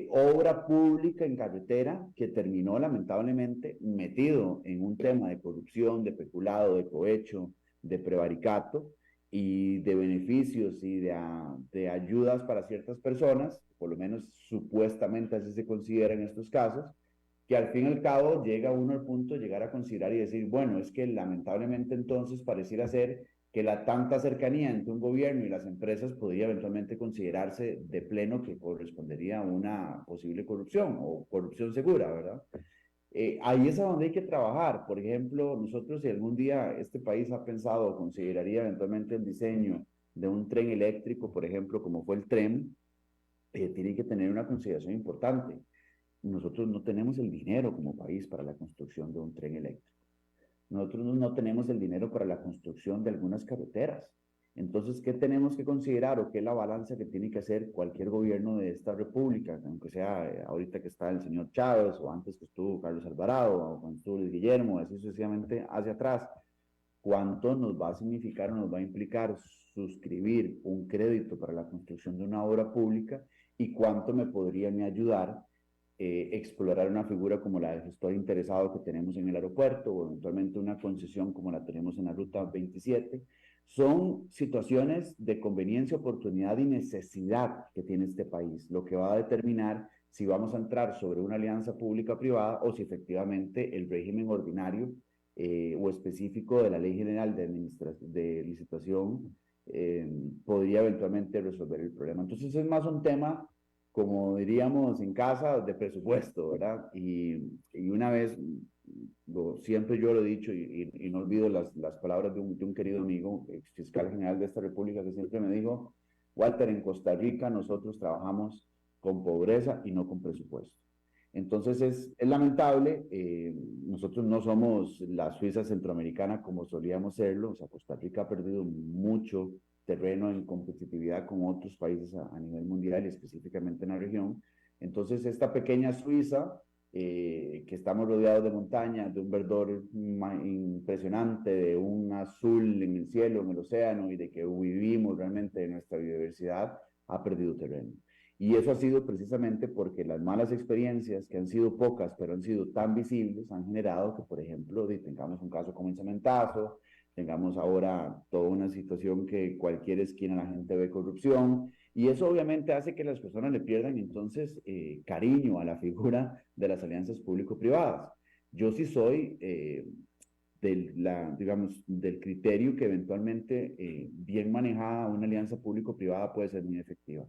obra pública en carretera que terminó lamentablemente metido en un tema de corrupción, de peculado, de cohecho, de prevaricato y de beneficios y de ayudas para ciertas personas, por lo menos supuestamente así se considera en estos casos, que al fin y al cabo llega uno al punto de llegar a considerar y decir, bueno, es que lamentablemente entonces pareciera ser que la tanta cercanía entre un gobierno y las empresas podría eventualmente considerarse de pleno que correspondería a una posible corrupción o corrupción segura, ¿verdad? Ahí es a donde hay que trabajar. Por ejemplo, nosotros si algún día este país ha pensado o consideraría eventualmente el diseño de un tren eléctrico, por ejemplo, como fue el tren, tiene que tener una consideración importante. Nosotros no tenemos el dinero como país para la construcción de un tren eléctrico. nosotros no tenemos el dinero para la construcción de algunas carreteras. Entonces, ¿qué tenemos que considerar o qué es la balanza que tiene que hacer cualquier gobierno de esta república? Aunque sea ahorita que está el señor Chávez o antes que estuvo Carlos Alvarado o cuando estuvo Luis Guillermo, así sucesivamente hacia atrás. ¿Cuánto nos va a significar o nos va a implicar suscribir un crédito para la construcción de una obra pública y cuánto me podría me ayudar explorar una figura como la del gestor interesado que tenemos en el aeropuerto o eventualmente una concesión como la tenemos en la Ruta 27? Son situaciones de conveniencia, oportunidad y necesidad que tiene este país, lo que va a determinar si vamos a entrar sobre una alianza pública-privada o si efectivamente el régimen ordinario o específico de la Ley General de Licitación podría eventualmente resolver el problema. Entonces es más un tema, como diríamos en casa, de presupuesto, ¿verdad? Y una vez, siempre yo lo he dicho y no olvido las palabras de un querido amigo, ex fiscal general de esta república, que siempre me dijo, Walter, en Costa Rica nosotros trabajamos con pobreza y no con presupuesto. Entonces es lamentable, nosotros no somos la Suiza centroamericana como solíamos serlo, o sea, Costa Rica ha perdido mucho terreno en competitividad con otros países a nivel mundial y específicamente en la región. Entonces esta pequeña Suiza, que estamos rodeados de montañas, de un verdor impresionante, de un azul en el cielo, en el océano y de que vivimos realmente de nuestra biodiversidad, ha perdido terreno. Y eso ha sido precisamente porque las malas experiencias, que han sido pocas, pero han sido tan visibles, han generado que, por ejemplo, tengamos un caso como el cementazo, tengamos ahora toda una situación que cualquier esquina la gente ve corrupción, y eso obviamente hace que las personas le pierdan entonces cariño a la figura de las alianzas público-privadas. Yo sí soy digamos, del criterio que eventualmente bien manejada una alianza público-privada puede ser muy efectiva.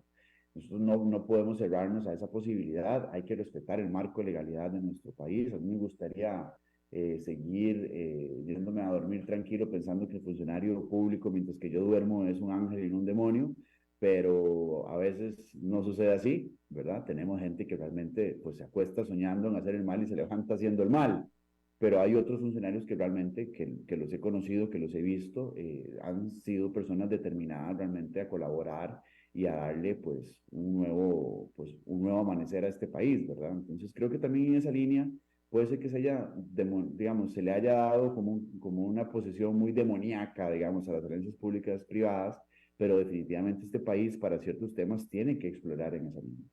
Nosotros no podemos cerrarnos a esa posibilidad, hay que respetar el marco de legalidad de nuestro país. A mí me gustaría seguir yéndome a dormir tranquilo pensando que el funcionario público, mientras que yo duermo, es un ángel y no un demonio, pero a veces no sucede así, ¿verdad? Tenemos gente que realmente pues, se acuesta soñando en hacer el mal y se levanta haciendo el mal, pero hay otros funcionarios que realmente, que los he conocido, que los he visto, han sido personas determinadas realmente a colaborar y a darle pues un nuevo amanecer a este país, ¿verdad? Entonces creo que también en esa línea puede ser que se haya, digamos, se le haya dado como una posesión muy demoníaca, digamos, a las alianzas públicas privadas, pero definitivamente este país para ciertos temas tiene que explorar en esa línea.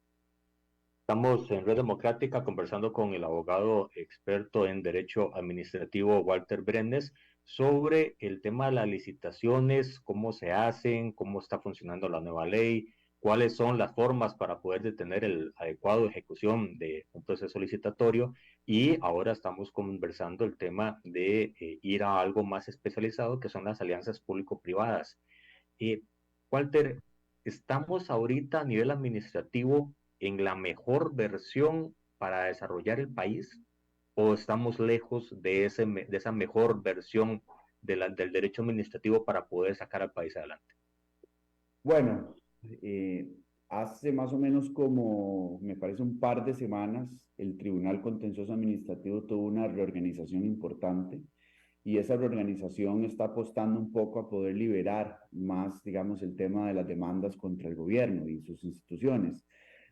Estamos en Red Democrática conversando con el abogado experto en Derecho Administrativo Walter Brenes sobre el tema de las licitaciones, cómo se hacen, cómo está funcionando la nueva ley, cuáles son las formas para poder detener el adecuado ejecución de un proceso licitatorio, y ahora estamos conversando el tema de ir a algo más especializado que son las alianzas público-privadas. Eh, Walter, ¿estamos ahorita a nivel administrativo en la mejor versión para desarrollar el país o estamos lejos de esa mejor versión del derecho administrativo para poder sacar al país adelante? Bueno, hace más o menos como, me parece, un par de semanas, el Tribunal Contencioso Administrativo tuvo una reorganización importante y esa reorganización está apostando un poco a poder liberar más, digamos, el tema de las demandas contra el gobierno y sus instituciones.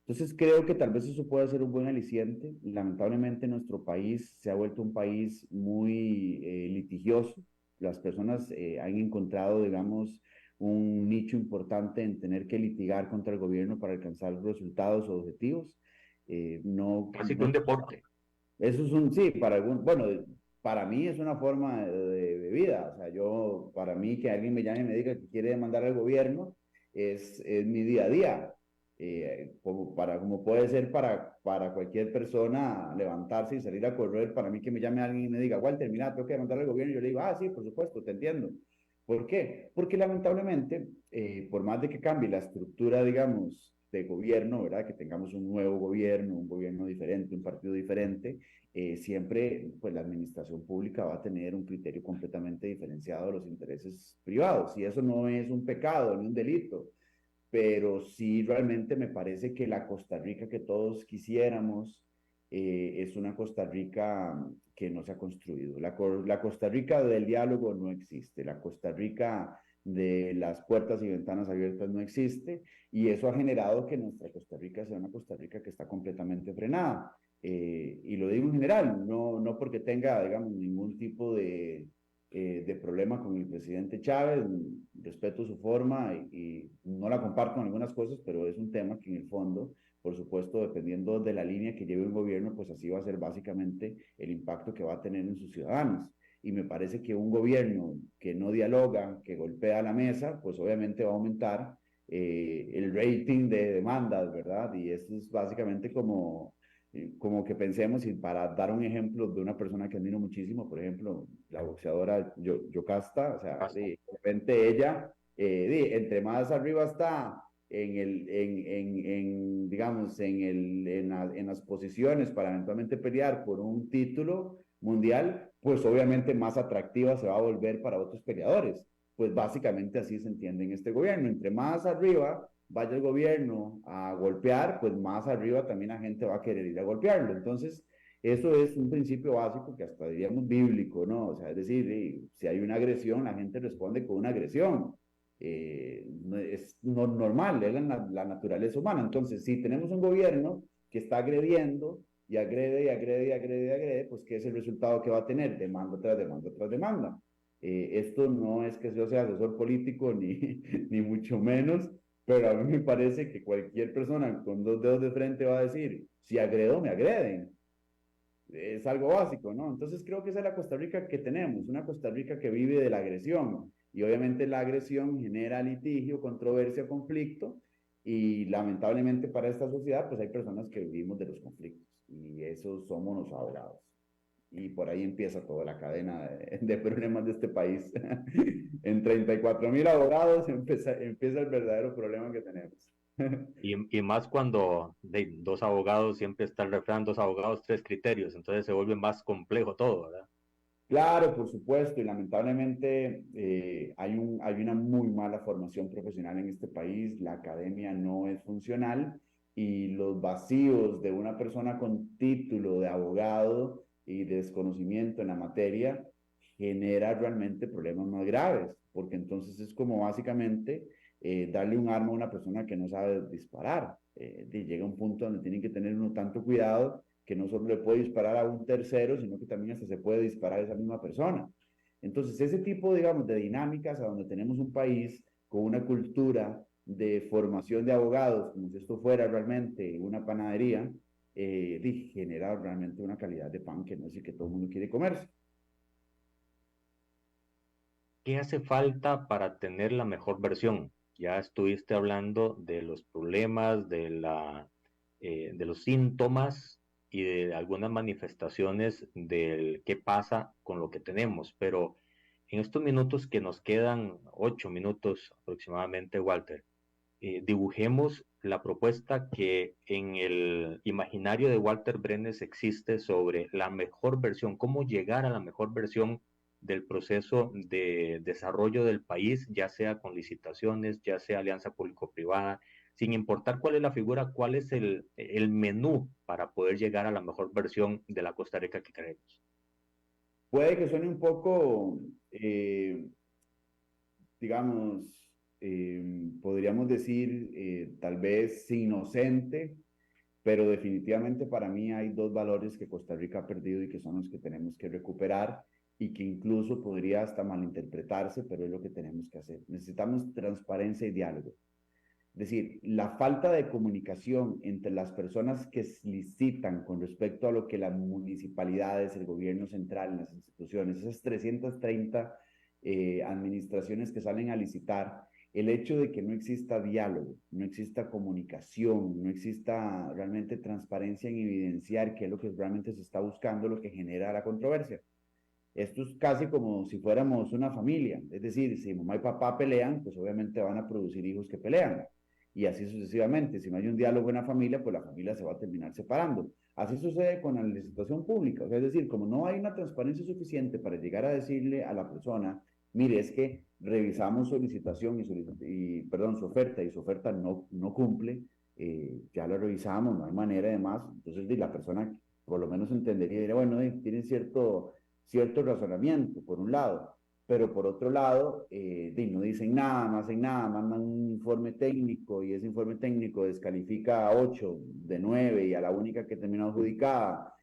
Entonces creo que tal vez eso puede ser un buen aliciente. Lamentablemente nuestro país se ha vuelto un país muy litigioso. Las personas han encontrado, digamos, un nicho importante en tener que litigar contra el gobierno para alcanzar resultados o objetivos. Así que un deporte. Eso es sí, bueno, para mí es una forma de vida. O sea, para mí que alguien me llame y me diga que quiere demandar al gobierno es mi día a día. Como puede ser para cualquier persona levantarse y salir a correr, para mí que me llame alguien y me diga, Walter, mira, tengo que demandar al gobierno, y yo le digo, sí, por supuesto, te entiendo. ¿Por qué? Porque lamentablemente, por más de que cambie la estructura, digamos, de gobierno, ¿verdad? Que tengamos un nuevo gobierno, un gobierno diferente, un partido diferente, siempre pues la administración pública va a tener un criterio completamente diferenciado de los intereses privados. Y eso no es un pecado ni un delito, pero sí realmente me parece que la Costa Rica que todos quisiéramos es una Costa Rica que no se ha construido. La Costa Rica del diálogo no existe, la Costa Rica de las puertas y ventanas abiertas no existe, y eso ha generado que nuestra Costa Rica sea una Costa Rica que está completamente frenada. Y lo digo en general, no porque tenga, digamos, ningún tipo de problema con el presidente Chávez, respeto su forma y no la comparto en algunas cosas, pero es un tema que en el fondo, por supuesto, dependiendo de la línea que lleve el gobierno, pues así va a ser básicamente el impacto que va a tener en sus ciudadanos. Y me parece que un gobierno que no dialoga, que golpea la mesa, pues obviamente va a aumentar el rating de demandas, ¿verdad? Y esto es básicamente como que pensemos, y para dar un ejemplo de una persona que admiro muchísimo, por ejemplo, la boxeadora Yocasta, o sea, Basta. de repente ella, entre más arriba está digamos, en las posiciones para eventualmente pelear por un título mundial, pues obviamente más atractiva se va a volver para otros peleadores. Pues básicamente así se entiende en este gobierno. Entre más arriba vaya el gobierno a golpear, pues más arriba también la gente va a querer ir a golpearlo. Entonces, eso es un principio básico que hasta diríamos bíblico, ¿no? O sea, es decir, si hay una agresión, la gente responde con una agresión. Es normal, es la naturaleza humana. Entonces, si tenemos un gobierno que está agrediendo y agrede y agrede y agrede y agrede, pues ¿qué es el resultado que va a tener? Demanda tras demanda tras demanda. Esto no es que yo sea asesor político ni mucho menos, pero a mí me parece que cualquier persona con dos dedos de frente va a decir, si agredo, me agreden. Es algo básico, ¿no? Entonces creo que esa es la Costa Rica que tenemos, una Costa Rica que vive de la agresión. Y obviamente la agresión genera litigio, controversia, conflicto. Y lamentablemente para esta sociedad, pues hay personas que vivimos de los conflictos. Y esos somos los abogados. Y por ahí empieza toda la cadena de problemas de este país. En 34.000 abogados empieza el verdadero problema que tenemos. Y más cuando de dos abogados, siempre está el refrán, dos abogados, tres criterios, entonces se vuelve más complejo todo, ¿verdad? Claro, por supuesto, y lamentablemente hay una muy mala formación profesional en este país, la academia no es funcional y los vacíos de una persona con título de abogado y desconocimiento en la materia genera realmente problemas más graves, porque entonces es como básicamente darle un arma a una persona que no sabe disparar. Llega un punto donde tienen que tener uno tanto cuidado que no solo le puede disparar a un tercero, sino que también hasta se puede disparar a esa misma persona. Entonces, ese tipo, digamos, de dinámicas a donde tenemos un país con una cultura de formación de abogados, como si esto fuera realmente una panadería, genera realmente una calidad de pan que no es el que todo el mundo quiere comerse. ¿Qué hace falta para tener la mejor versión? Ya estuviste hablando de los problemas, de los síntomas y de algunas manifestaciones del qué pasa con lo que tenemos, pero en estos minutos que nos quedan, 8 minutos aproximadamente, Walter, dibujemos la propuesta que en el imaginario de Walter Brenes existe sobre la mejor versión, cómo llegar a la mejor versión del proceso de desarrollo del país, ya sea con licitaciones, ya sea alianza público-privada, sin importar cuál es la figura, cuál es el menú para poder llegar a la mejor versión de la Costa Rica que queremos. Puede que suene un poco, digamos, podríamos decir, tal vez inocente, pero definitivamente para mí hay dos valores que Costa Rica ha perdido y que son los que tenemos que recuperar y que incluso podría hasta malinterpretarse, pero es lo que tenemos que hacer. Necesitamos transparencia y diálogo. Es decir, la falta de comunicación entre las personas que licitan con respecto a lo que las municipalidades, el gobierno central, las instituciones, esas 330 administraciones que salen a licitar, el hecho de que no exista diálogo, no exista comunicación, no exista realmente transparencia en evidenciar qué es lo que realmente se está buscando, lo que genera la controversia. Esto es casi como si fuéramos una familia, es decir, si mamá y papá pelean, pues obviamente van a producir hijos que pelean. Y así sucesivamente. Si no hay un diálogo en la familia, pues la familia se va a terminar separando. Así sucede con la licitación pública. O sea, es decir, como no hay una transparencia suficiente para llegar a decirle a la persona, mire, es que revisamos su licitación perdón, su oferta y su oferta no cumple, ya la revisamos, no hay manera de más. Entonces, la persona por lo menos entendería, diría, bueno, tienen cierto razonamiento, por un lado, pero por otro lado, no dicen nada, no hacen nada, mandan un informe técnico y ese informe técnico descalifica a 8 de 9 y a la única que terminó adjudicada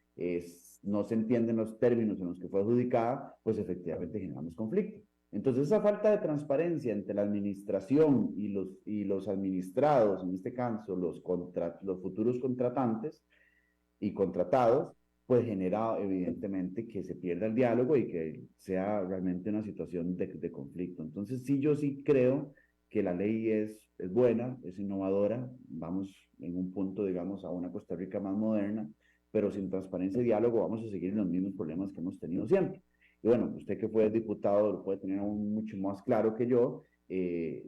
no se entienden los términos en los que fue adjudicada, pues efectivamente generamos conflicto. Entonces, esa falta de transparencia entre la administración y los administrados, en este caso los futuros contratantes y contratados, pues genera evidentemente que se pierda el diálogo y que sea realmente una situación de conflicto. Entonces, sí, yo sí creo que la ley es buena, es innovadora, vamos en un punto, digamos, a una Costa Rica más moderna, pero sin transparencia y diálogo vamos a seguir en los mismos problemas que hemos tenido siempre. Y bueno, usted que fue diputado lo puede tener aún mucho más claro que yo.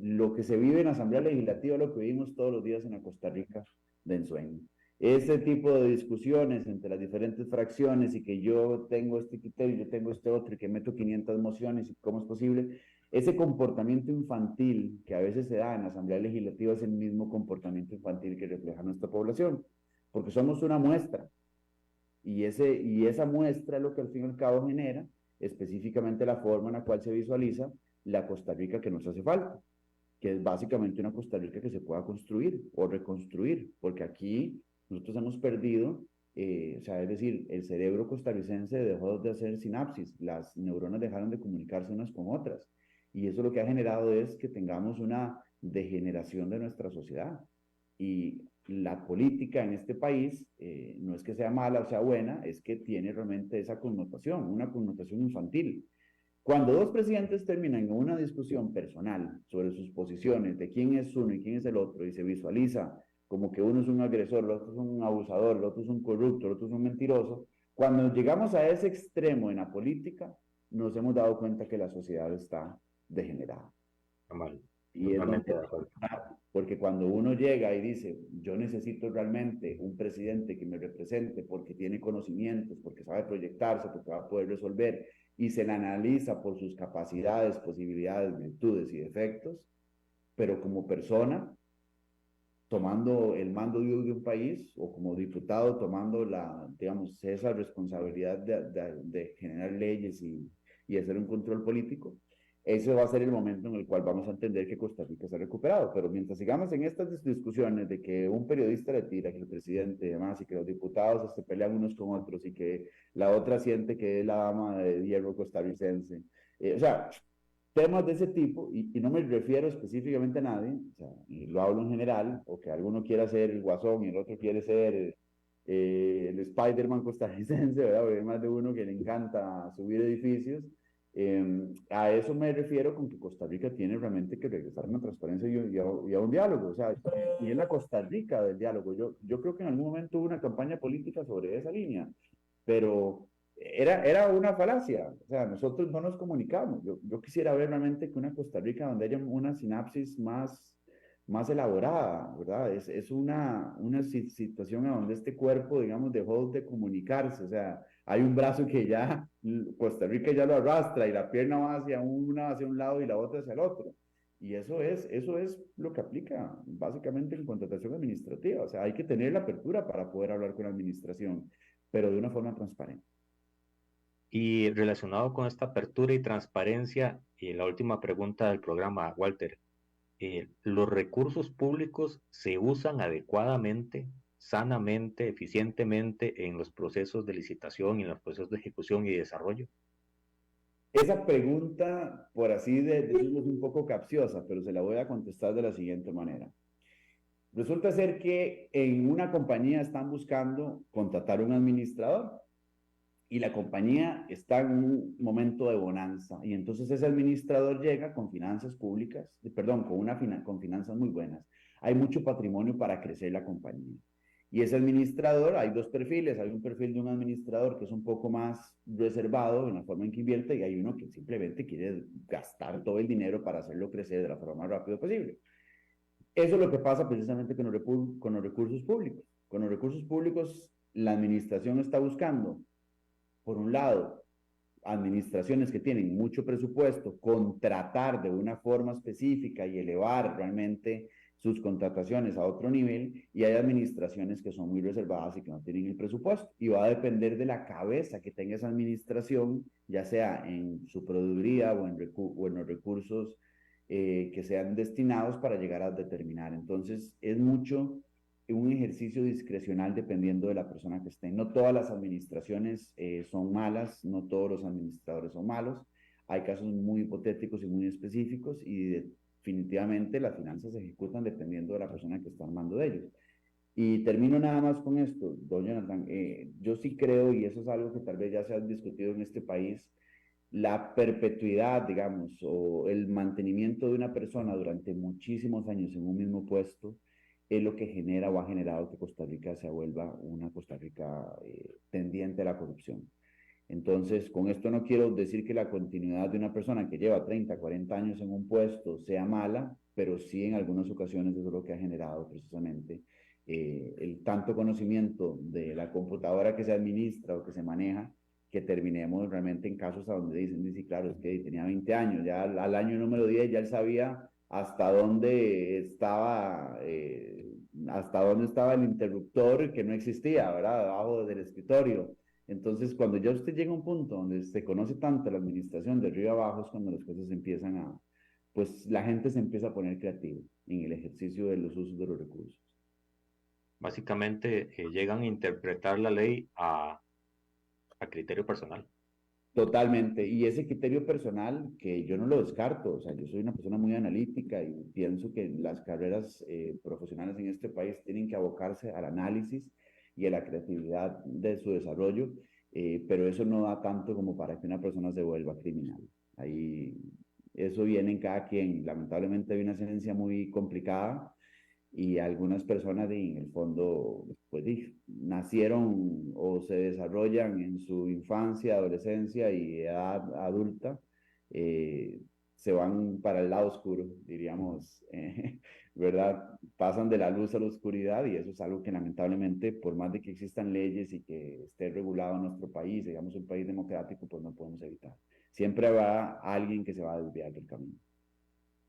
Lo que se vive en la Asamblea Legislativa, lo que vivimos todos los días en la Costa Rica de ensueño. Ese tipo de discusiones entre las diferentes fracciones y que yo tengo este criterio, yo tengo este otro y que meto 500 mociones y cómo es posible, ese comportamiento infantil que a veces se da en la Asamblea Legislativa es el mismo comportamiento infantil que refleja nuestra población, porque somos una muestra y esa muestra es lo que al fin y al cabo genera específicamente la forma en la cual se visualiza la Costa Rica que nos hace falta, que es básicamente una Costa Rica que se pueda construir o reconstruir, porque aquí nosotros hemos perdido, o sea, es decir, el cerebro costarricense dejó de hacer sinapsis, las neuronas dejaron de comunicarse unas con otras, y eso lo que ha generado es que tengamos una degeneración de nuestra sociedad. Y la política en este país no es que sea mala o sea buena, es que tiene realmente esa connotación, una connotación infantil. Cuando dos presidentes terminan en una discusión personal sobre sus posiciones de quién es uno y quién es el otro y se visualiza como que uno es un agresor, el otro es un abusador, el otro es un corrupto, el otro es un mentiroso, cuando llegamos a ese extremo en la política, nos hemos dado cuenta que la sociedad está degenerada. Normal, Y es totalmente donde, de acuerdo. porque cuando uno llega y dice, yo necesito realmente un presidente que me represente porque tiene conocimientos, porque sabe proyectarse, porque va a poder resolver, y se le analiza por sus capacidades, posibilidades, virtudes y defectos, pero como persona, tomando el mando de un país, o como diputado tomando digamos, esa responsabilidad de generar leyes y hacer un control político, ese va a ser el momento en el cual vamos a entender que Costa Rica se ha recuperado. Pero mientras sigamos en estas discusiones de que un periodista le tira, que el presidente y demás, y que los diputados se pelean unos con otros, y que la otra siente que es la dama de hierro costarricense, o sea, temas de ese tipo, y no me refiero específicamente a nadie, o sea, lo hablo en general, o que alguno quiera ser el Guasón y el otro quiere ser el Spider-Man costarricense, ¿verdad? Porque hay más de uno que le encanta subir edificios. A eso me refiero con que Costa Rica tiene realmente que regresar a una transparencia y a un diálogo, o sea, y es la Costa Rica del diálogo. Yo creo que en algún momento hubo una campaña política sobre esa línea, pero era una falacia, o sea, nosotros no nos comunicamos. Yo quisiera ver realmente que una Costa Rica donde haya una sinapsis más elaborada, ¿verdad? Es una situación a donde este cuerpo, digamos, dejó de comunicarse, o sea, hay un brazo que ya Costa Rica ya lo arrastra y la pierna va hacia un lado y la otra hacia el otro. Y eso es lo que aplica básicamente en contratación administrativa, o sea, hay que tener la apertura para poder hablar con la administración, pero de una forma transparente. Y relacionado con esta apertura y transparencia, y la última pregunta del programa, Walter, ¿los recursos públicos se usan adecuadamente, sanamente, eficientemente en los procesos de licitación y en los procesos de ejecución y desarrollo? Esa pregunta, por así decirlo, es un poco capciosa, pero se la voy a contestar de la siguiente manera. Resulta ser que en una compañía están buscando contratar un administrador y la compañía está en un momento de bonanza y entonces ese administrador llega con finanzas públicas, perdón, con finanzas muy buenas. Hay mucho patrimonio para crecer la compañía. Y ese administrador, hay dos perfiles, hay un perfil de un administrador que es un poco más reservado en la forma en que invierte y hay uno que simplemente quiere gastar todo el dinero para hacerlo crecer de la forma más rápida posible. Eso es lo que pasa precisamente con los recursos públicos. Con los recursos públicos, la administración está buscando, por un lado, administraciones que tienen mucho presupuesto, contratar de una forma específica y elevar realmente sus contrataciones a otro nivel y hay administraciones que son muy reservadas y que no tienen el presupuesto. Y va a depender de la cabeza que tenga esa administración, ya sea en su proveeduría o en los recursos que sean destinados para llegar a determinar. Entonces, es mucho un ejercicio discrecional dependiendo de la persona que esté. No todas las administraciones son malas, no todos los administradores son malos. Hay casos muy hipotéticos y muy específicos y definitivamente las finanzas se ejecutan dependiendo de la persona que está armando de ellos. Y termino nada más con esto, don Jonathan. Yo sí creo, y eso es algo que tal vez ya se ha discutido en este país, la perpetuidad, digamos, o el mantenimiento de una persona durante muchísimos años en un mismo puesto es lo que genera o ha generado que Costa Rica se vuelva una Costa Rica tendiente a la corrupción. Entonces, con esto no quiero decir que la continuidad de una persona que lleva 30, 40 años en un puesto sea mala, pero sí en algunas ocasiones eso es lo que ha generado precisamente el tanto conocimiento de la computadora que se administra o que se maneja, que terminemos realmente en casos a donde dicen, sí, claro, es que tenía 20 años, ya al año número 10 ya él sabía hasta dónde estaba el interruptor que no existía, ¿verdad? Debajo del escritorio. Entonces, cuando ya usted llega a un punto donde se conoce tanto la administración de arriba abajo, es cuando las cosas empiezan pues la gente se empieza a poner creativa en el ejercicio de los usos de los recursos. Básicamente llegan a interpretar la ley a criterio personal. Totalmente. Y ese criterio personal que yo no lo descarto, o sea, yo soy una persona muy analítica y pienso que las carreras profesionales en este país tienen que abocarse al análisis y a la creatividad de su desarrollo, pero eso no da tanto como para que una persona se vuelva criminal. Ahí, eso viene en cada quien. Lamentablemente hay una ciencia muy complicada y algunas personas en el fondo pues nacieron o se desarrollan en su infancia, adolescencia y edad adulta, se van para el lado oscuro, diríamos, ¿verdad? Pasan de la luz a la oscuridad y eso es algo que lamentablemente, por más de que existan leyes y que esté regulado en nuestro país, digamos un país democrático, pues no podemos evitar. Siempre habrá alguien que se va a desviar del camino.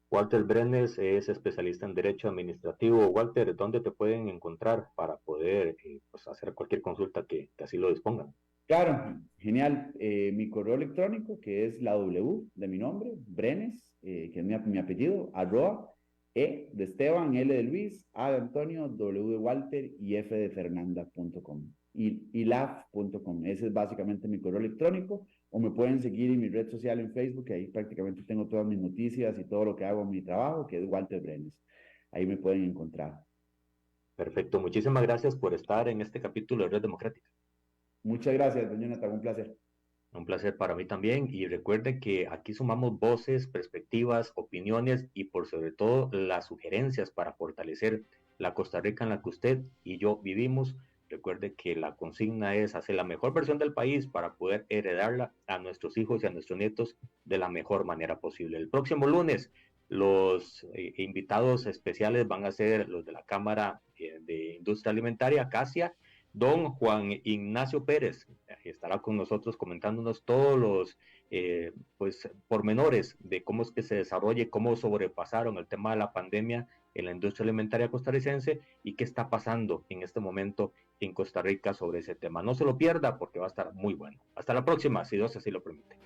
Walter Brenes es especialista en Derecho Administrativo. Walter, ¿dónde te pueden encontrar para poder pues hacer cualquier consulta que así lo dispongan? Claro, genial. Mi correo electrónico, que es la W de mi nombre, Brenes, que es mi apellido, @ E de Esteban, L de Luis, A de Antonio, W de Walter y F de Fernanda.com. Y laf.com. Ese es básicamente mi correo electrónico. O me pueden seguir en mi red social en Facebook, que ahí prácticamente tengo todas mis noticias y todo lo que hago en mi trabajo, que es Walter Brenes. Ahí me pueden encontrar. Perfecto. Muchísimas gracias por estar en este capítulo de Red Democrática. Muchas gracias, don Jonathan. Un placer. Un placer para mí también. Y recuerde que aquí sumamos voces, perspectivas, opiniones y por sobre todo las sugerencias para fortalecer la Costa Rica en la que usted y yo vivimos. Recuerde que la consigna es hacer la mejor versión del país para poder heredarla a nuestros hijos y a nuestros nietos de la mejor manera posible. El próximo lunes los invitados especiales van a ser los de la Cámara de Industria Alimentaria, CASIA. Don Juan Ignacio Pérez estará con nosotros comentándonos todos los pues, pormenores de cómo es que se desarrolla, cómo sobrepasaron el tema de la pandemia en la industria alimentaria costarricense y qué está pasando en este momento en Costa Rica sobre ese tema. No se lo pierda porque va a estar muy bueno. Hasta la próxima, si Dios así lo permite.